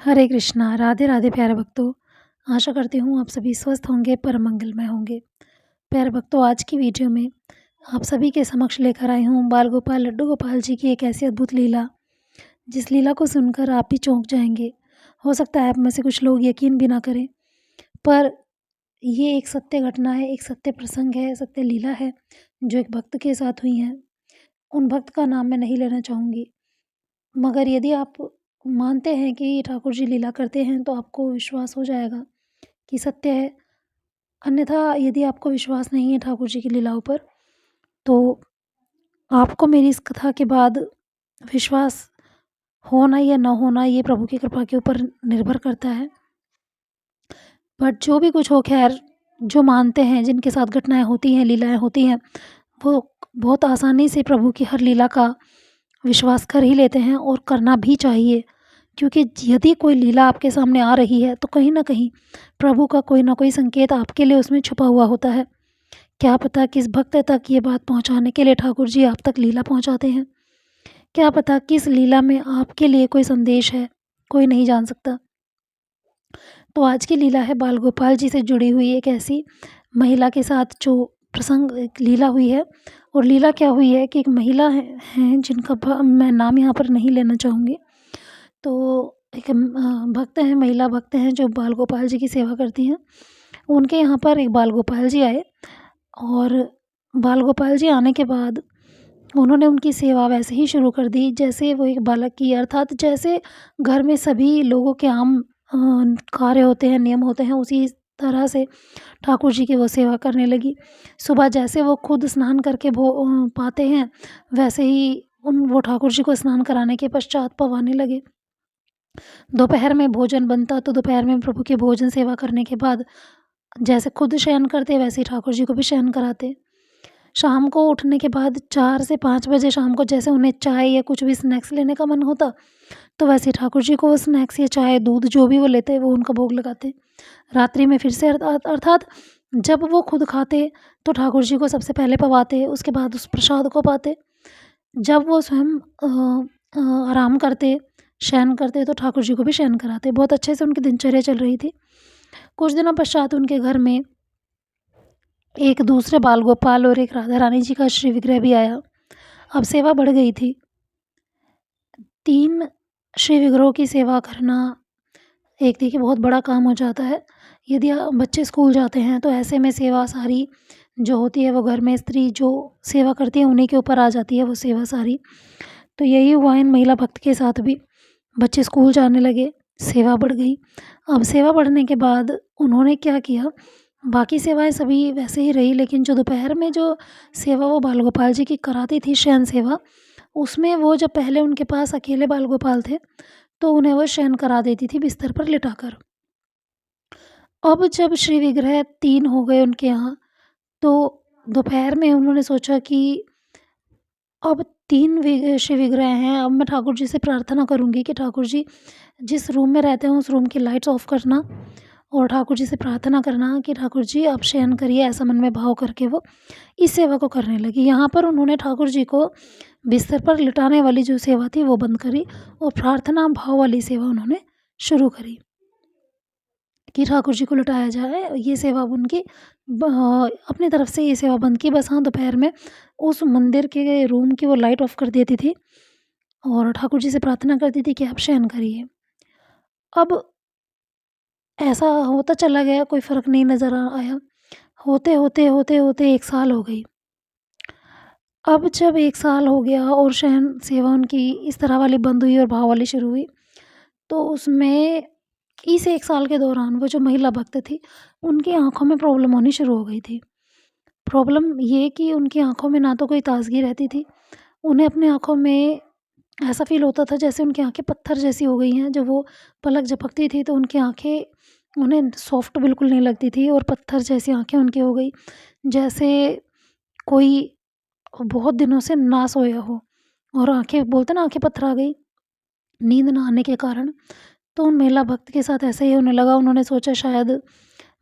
हरे कृष्णा, राधे राधे प्यारे भक्तों। आशा करती हूँ आप सभी स्वस्थ होंगे, परम मंगलमय होंगे। प्यारे भक्तों, आज की वीडियो में आप सभी के समक्ष लेकर आई हूँ बाल गोपाल लड्डू गोपाल जी की एक ऐसी अद्भुत लीला, जिस लीला को सुनकर आप भी चौंक जाएंगे। हो सकता है आप में से कुछ लोग यकीन भी ना करें, पर ये एक सत्य घटना है, एक सत्य प्रसंग है, सत्य लीला है, जो एक भक्त के साथ हुई है। उन भक्त का नाम मैं नहीं लेना चाहूँगी, मगर यदि आप मानते हैं कि ठाकुर जी लीला करते हैं तो आपको विश्वास हो जाएगा कि सत्य है। अन्यथा यदि आपको विश्वास नहीं है ठाकुर जी की लीलाओं पर, तो आपको मेरी इस कथा के बाद विश्वास होना या ना होना ये प्रभु की कृपा के ऊपर निर्भर करता है। बट जो भी कुछ हो, खैर, जो मानते हैं, जिनके साथ घटनाएँ होती हैं, लीलाएँ होती हैं, वो बहुत आसानी से प्रभु की हर लीला का विश्वास कर ही लेते हैं और करना भी चाहिए। क्योंकि यदि कोई लीला आपके सामने आ रही है तो कहीं न कहीं प्रभु का कोई ना कोई संकेत आपके लिए उसमें छुपा हुआ होता है। क्या पता किस भक्त तक ये बात पहुँचाने के लिए ठाकुर जी आप तक लीला पहुँचाते हैं। क्या पता किस लीला में आपके लिए कोई संदेश है, कोई नहीं जान सकता। तो आज की लीला है बाल गोपाल जी से जुड़ी हुई एक ऐसी महिला के साथ जो प्रसंग, एक लीला हुई है। और लीला क्या हुई है कि एक महिला हैं जिनका मैं नाम यहाँ पर नहीं लेना चाहूँगी। तो एक भक्त हैं, महिला भक्त हैं जो बाल गोपाल जी की सेवा करती हैं। उनके यहाँ पर एक बाल गोपाल जी आए, और बाल गोपाल जी आने के बाद उन्होंने उनकी सेवा वैसे ही शुरू कर दी जैसे वो एक बालक की, अर्थात जैसे घर में सभी लोगों के आम कार्य होते हैं, नियम होते हैं, उसी तरह से ठाकुर जी की वो सेवा करने लगी। सुबह जैसे वो खुद स्नान करके पाते हैं, वैसे ही वो ठाकुर जी को स्नान कराने के पश्चात पवाने लगे। दोपहर में भोजन बनता तो दोपहर में प्रभु की भोजन सेवा करने के बाद जैसे खुद शयन करते वैसे ही ठाकुर जी को भी शयन कराते। शाम को उठने के बाद 4 से 5 बजे शाम को जैसे उन्हें चाय या कुछ भी स्नैक्स लेने का मन होता, तो वैसे ही ठाकुर जी को वो स्नैक्स या चाय, दूध जो भी वो लेते वो उनका भोग लगाते। रात्रि में फिर से अर्थात जब वो खुद खाते तो ठाकुर जी को सबसे पहले पवाते, उसके बाद उस प्रसाद को पाते। जब वो स्वयं आराम करते, शयन करते, तो ठाकुर जी को भी शयन कराते। बहुत अच्छे से उनकी दिनचर्या चल रही थी। कुछ दिनों पश्चात उनके घर में एक दूसरे बाल गोपाल और एक राधा रानी जी का श्री विग्रह भी आया। अब सेवा बढ़ गई थी। 3 श्री विग्रहों की सेवा करना एक देखिए बहुत बड़ा काम हो जाता है। यदि बच्चे स्कूल जाते हैं तो ऐसे में सेवा सारी जो होती है वो घर में स्त्री जो सेवा करती है उन्हीं के ऊपर आ जाती है वो सेवा सारी। तो यही हुआ इन महिला भक्त के साथ भी। बच्चे स्कूल जाने लगे, सेवा बढ़ गई। अब सेवा बढ़ने के बाद उन्होंने क्या किया, बाकी सेवाएँ सभी वैसे ही रही, लेकिन जो दोपहर में जो सेवा वो बाल गोपाल जी की कराती थी, शयन सेवा, उसमें वो जब पहले उनके पास अकेले बाल गोपाल थे, तो उन्हें वो शयन करा देती थी बिस्तर पर लिटाकर। अब जब श्री विग्रह 3 हो गए उनके यहाँ, तो दोपहर में उन्होंने सोचा कि अब 3 श्री विग्रह हैं, अब मैं ठाकुर जी से प्रार्थना करूँगी कि ठाकुर जी जिस रूम में रहते हैं उस रूम की लाइट्स ऑफ करना, और ठाकुर जी से प्रार्थना करना कि ठाकुर जी आप शयन करिए, ऐसा मन में भाव करके वो इस सेवा को करने लगी। यहाँ पर उन्होंने ठाकुर जी को बिस्तर पर लिटाने वाली जो सेवा थी वो बंद करी और प्रार्थना भाव वाली सेवा उन्होंने शुरू करी कि ठाकुर जी को लिटाया जाए। ये सेवा उनकी अपनी तरफ से ये सेवा बंद की। बस हाँ, दोपहर में उस मंदिर के रूम की वो लाइट ऑफ कर देती थी और ठाकुर जी से प्रार्थना करती थी कि आप शयन करिए। अब ऐसा होता चला गया, कोई फ़र्क नहीं नज़र आया। होते, होते, होते, होते 1 साल हो गई। अब जब 1 साल हो गया और शयन सेवा उनकी इस तरह वाली बंद हुई और भाव वाली शुरू हुई, तो उसमें इस 1 साल के दौरान वो जो महिला भक्त थी, उनकी आँखों में प्रॉब्लम होनी शुरू हो गई थी। प्रॉब्लम ये कि उनकी आँखों में ना तो कोई ताज़गी रहती थी, उन्हें अपनी आँखों में ऐसा फ़ील होता था जैसे उनकी आँखें पत्थर जैसी हो गई हैं। जब वो पलक झपकती थी तो उनकी आँखें उन्हें सॉफ्ट बिल्कुल नहीं लगती थी और पत्थर जैसी आँखें उनकी हो गई, जैसे कोई बहुत दिनों से ना सोया हो। और आँखें बोलते हैं ना, आँखें पथरा गई, नींद ना आने के कारण। तो उन महिला भक्त के साथ ऐसा ही होने लगा। उन्होंने सोचा शायद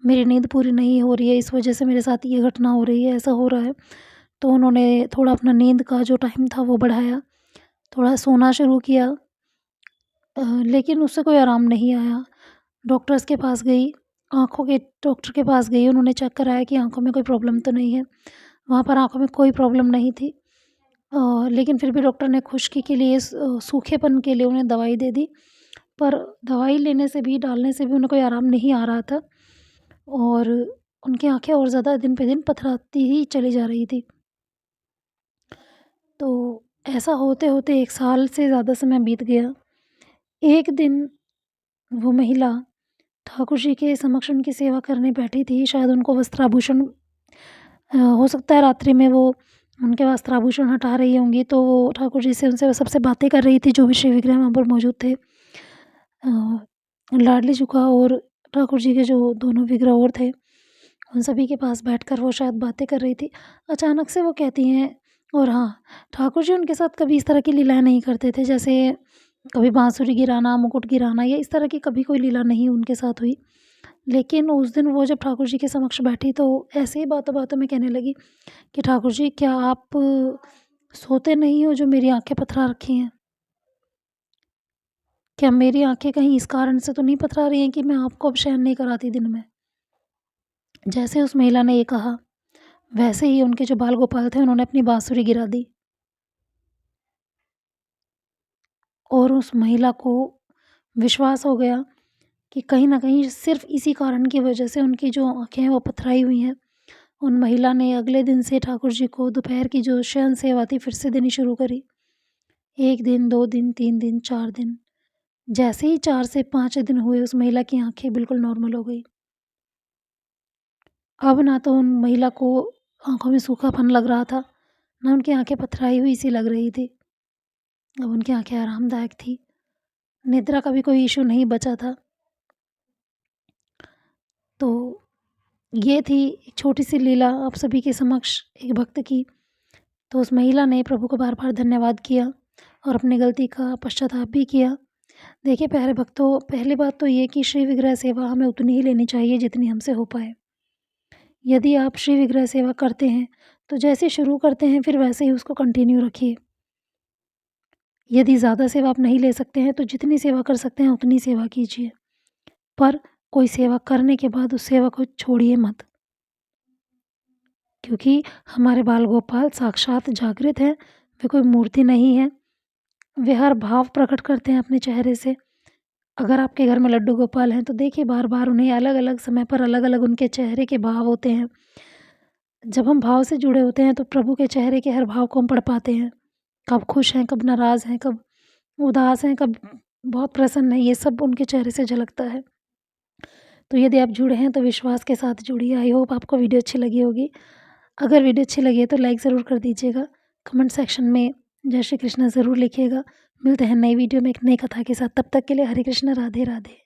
मेरी नींद पूरी नहीं हो रही है, इस वजह से मेरे साथ ये घटना हो रही है, ऐसा हो रहा है। तो उन्होंने थोड़ा अपना नींद का जो टाइम था वो बढ़ाया, थोड़ा सोना शुरू किया। लेकिन उससे कोई आराम नहीं आया। डॉक्टर्स के पास गई, आँखों के डॉक्टर के पास गई, उन्होंने चेक कराया कि आँखों में कोई प्रॉब्लम तो नहीं है। वहाँ पर आँखों में कोई प्रॉब्लम नहीं थी। लेकिन फिर भी डॉक्टर ने खुश्की के लिए सूखेपन के लिए उन्हें दवाई दे दी, पर दवाई लेने से भी, डालने से भी उन्हें कोई आराम नहीं आ रहा था और उनकी आँखें और ज़्यादा दिन पे दिन पथराती ही चली जा रही थी। तो ऐसा होते-होते 1 साल से ज़्यादा समय बीत गया। एक दिन वो महिला ठाकुर जी के समक्ष उनकी सेवा करने बैठी थी, शायद उनको वस्त्राभूषण हो सकता है रात्रि में वो उनके वस्त्राभूषण हटा रही होंगी, तो वो ठाकुर जी से उनसे सबसे बातें कर रही थी, जो भी श्री विग्रह वहाँ पर मौजूद थे। लाडली जी का और ठाकुर जी के जो दोनों विग्रह और थे, उन सभी के पास बैठकर वो शायद बातें कर रही थी। अचानक से वो कहती हैं, और हाँ, ठाकुर जी उनके साथ कभी इस तरह की लीलाएँ नहीं करते थे, जैसे कभी बाँसुरी गिराना, मुकुट गिराना या इस तरह की कभी कोई लीला नहीं उनके साथ हुई। लेकिन उस दिन वो जब ठाकुर जी के समक्ष बैठी तो ऐसे ही बातों-बातों में कहने लगी कि ठाकुर जी, क्या आप सोते नहीं हो जो मेरी आँखें पथरा रखी हैं? क्या मेरी आँखें कहीं इस कारण से तो नहीं पथरा रही हैं कि मैं आपको अब शयन नहीं कराती दिन में? जैसे उस महिला ने ये कहा, वैसे ही उनके जो बाल गोपाल थे उन्होंने अपनी बाँसुरी गिरा दी और उस महिला को विश्वास हो गया कि कहीं न कहीं सिर्फ़ इसी कारण की वजह से उनकी जो आँखें हैं वो पथराई हुई हैं। उन महिला ने अगले दिन से ठाकुर जी को दोपहर की जो शयन सेवा थी फिर से देनी शुरू करी। 1 दिन, 2 दिन, 3 दिन, 4 दिन। जैसे ही 4 से 5 दिन हुए उस महिला की आँखें बिल्कुल नॉर्मल हो गई। अब ना तो उन महिला को आँखों में सूखापन लग रहा था, ना उनकी आँखें पथराई हुई सी लग रही थी। अब उनकी आँखें आरामदायक थी, निद्रा का भी कोई इश्यू नहीं बचा था। तो ये थी एक छोटी-सी लीला आप सभी के समक्ष एक भक्त की। तो उस महिला ने प्रभु को बार-बार धन्यवाद किया और अपनी गलती का पश्चाताप भी किया। देखिए प्यारे भक्तों, पहली बात तो ये कि श्री विग्रह सेवा हमें उतनी ही लेनी चाहिए जितनी हमसे हो पाए। यदि आप श्री विग्रह सेवा करते हैं, तो जैसे शुरू करते हैं फिर वैसे ही उसको कंटिन्यू रखिए। यदि ज़्यादा सेवा आप नहीं ले सकते हैं, तो जितनी सेवा कर सकते हैं उतनी सेवा कीजिए। पर कोई सेवा करने के बाद उस सेवा को छोड़िए मत। क्योंकि हमारे बाल गोपाल साक्षात जागृत हैं, वे कोई मूर्ति नहीं है। वे हर भाव प्रकट करते हैं अपने चेहरे से। अगर आपके घर में लड्डू गोपाल हैं, तो देखिए बार-बार उन्हें अलग-अलग समय पर अलग-अलग उनके चेहरे के भाव होते हैं। जब हम भाव से जुड़े होते हैं, तो प्रभु के चेहरे के हर भाव को हम पढ़ पाते हैं। कब खुश हैं, कब नाराज़ हैं, कब उदास हैं, कब बहुत प्रसन्न हैं, ये सब उनके चेहरे से झलकता है। तो यदि आप जुड़े हैं, तो विश्वास के साथ जुड़िए। आई होप आपको वीडियो अच्छी लगी होगी। अगर वीडियो अच्छी लगी है, तो लाइक ज़रूर कर दीजिएगा। कमेंट सेक्शन में जय श्री कृष्ण ज़रूर लिखिएगा। मिलते हैं नई वीडियो में एक नई कथा के साथ। तब तक के लिए हरे कृष्ण, राधे राधे।